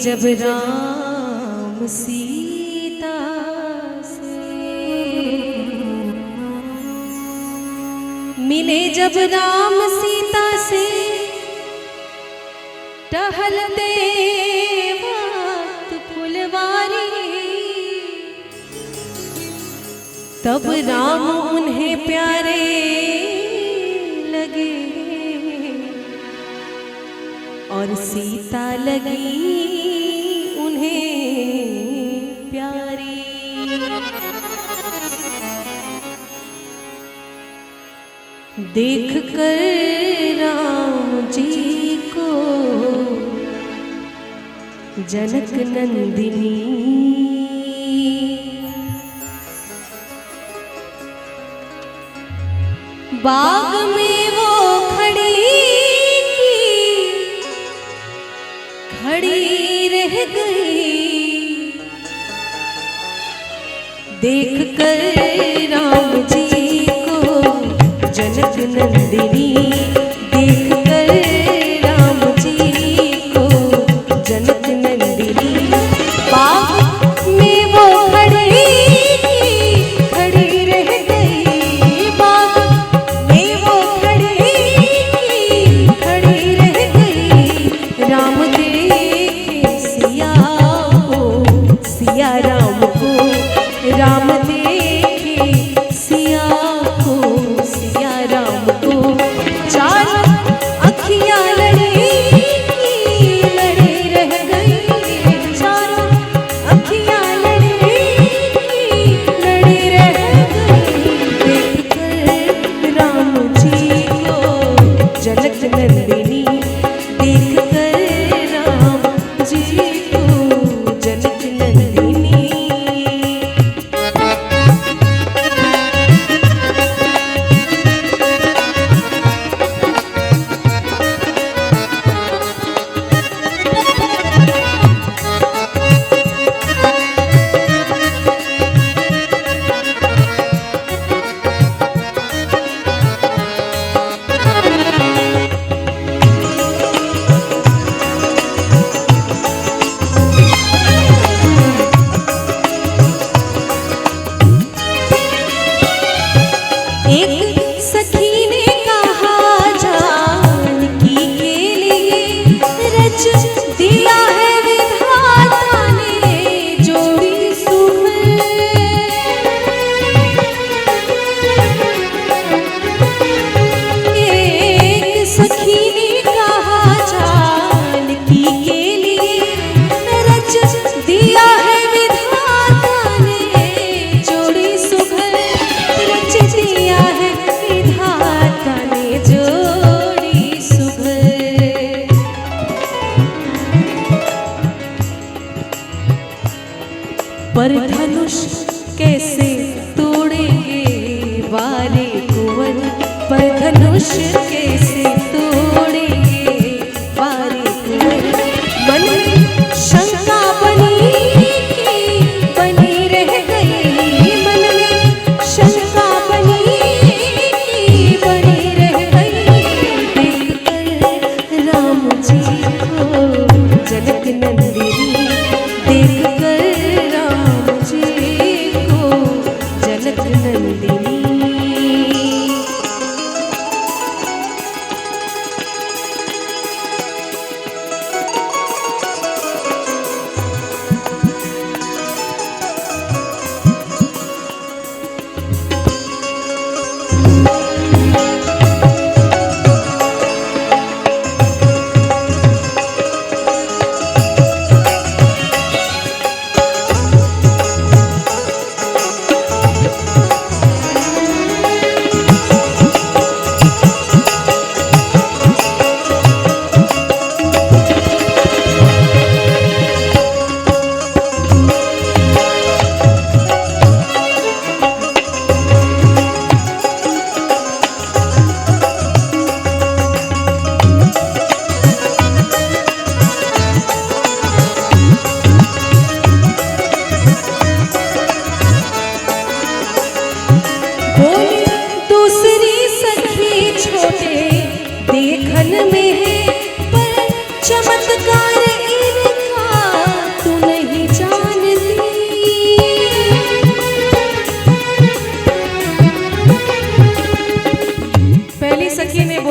जब राम सीता से, मिले जब राम सीता से, टहलते वक्त फुलवारी, तब राम उन्हें प्यारे लगे और सीता लगी उन्हें प्यारी। देख कर राम जी को जनक नंदिनी, बाग में वो खड़ी रह गई। देख कर राम जी को जनक नंदिनी, देख कर राम जी को जनक नंदिनी, बाग में वो खड़ी रह गई। बाग में वो खड़ी रह गई। राम देखे सिया राम को, राम देखे सिया राम को, चार अखियां लड़े रह गई। चार अखियां लड़े रह गई। देख कर राम जी को जनक नंदिनी, देख कर राम जी को जनक नंदिनी। एक सखी ने कहा जानकी के लिए, रच दिया है विधाता ने जोड़ी सुमन। एक सखी ने कहा जानकी के लिए, रच दिया है विधाता ने जोड़ी सुमन। रच दिया है विधाता ने जोड़ी सुघर। पर धनुष कैसे तोड़ेंगे वारे कुंवर, पर धनुष कैसे तोड़ेंगे वारे कुंवर। मन में शंका बनी रह गई। मन में शंका बनी रह गई। देख कर राम जी को जनक नंदिनी, देख कर राम जी को जनक नंदिनी।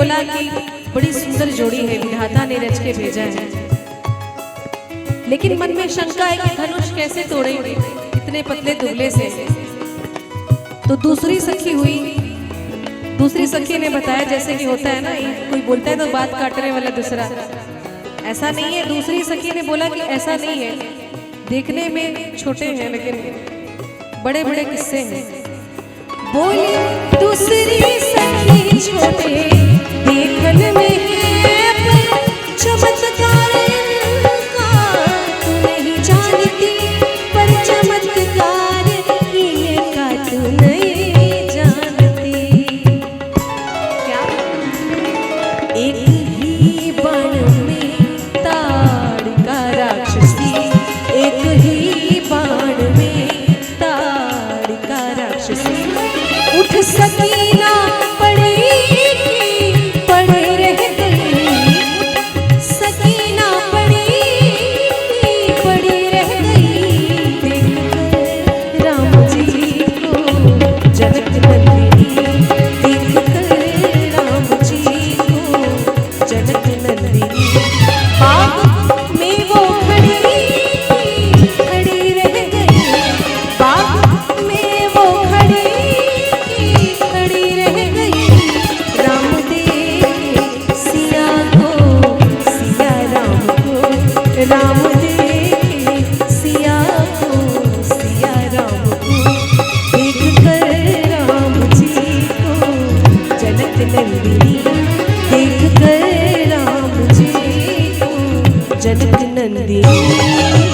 बोला कि बड़ी सुंदर जोड़ी है, विधाता ने रच के भेजा है, लेकिन मन में शंका है कि धनुष कैसे तोड़ेंगे इतने पतले दुबले से। तो दूसरी सखी हुई, दूसरी सखी ने बताया, जैसे कि होता है ना, कोई बोलता है तो बात काटने वाला दूसरा, ऐसा नहीं है। दूसरी सखी ने बोला कि ऐसा नहीं है, देखने में छोटे हैं लेकिन बड़े बड़े किस्से हैं। बोली दूसरी सखी छोटे देखने में है, पर चमत्कार इनका तू नहीं जानती, पर चमत्कार इनका तू नहीं जानती। क्या एक ही बाण में ताड़ का राक्षसी, एक ही बाण में ताड़ का राक्षसी। उठ सकीना पड़ी पड़े रह गई, सकीना पड़ी पड़ी रह गई। देखकर राम जी को जनक नंदिनी, देखकर राम जी को जनक नंदिनी। बाग में वो खड़ी खड़ी रह गई, बाग में वो खड़ी खड़ी रह गई। राम देखे सिया को, सिया राम को, राम देखे सिया को, सिया राम को। देखकर राम जी को जनक नंदिनी, देखकर राम जी को जनक नंदिनी।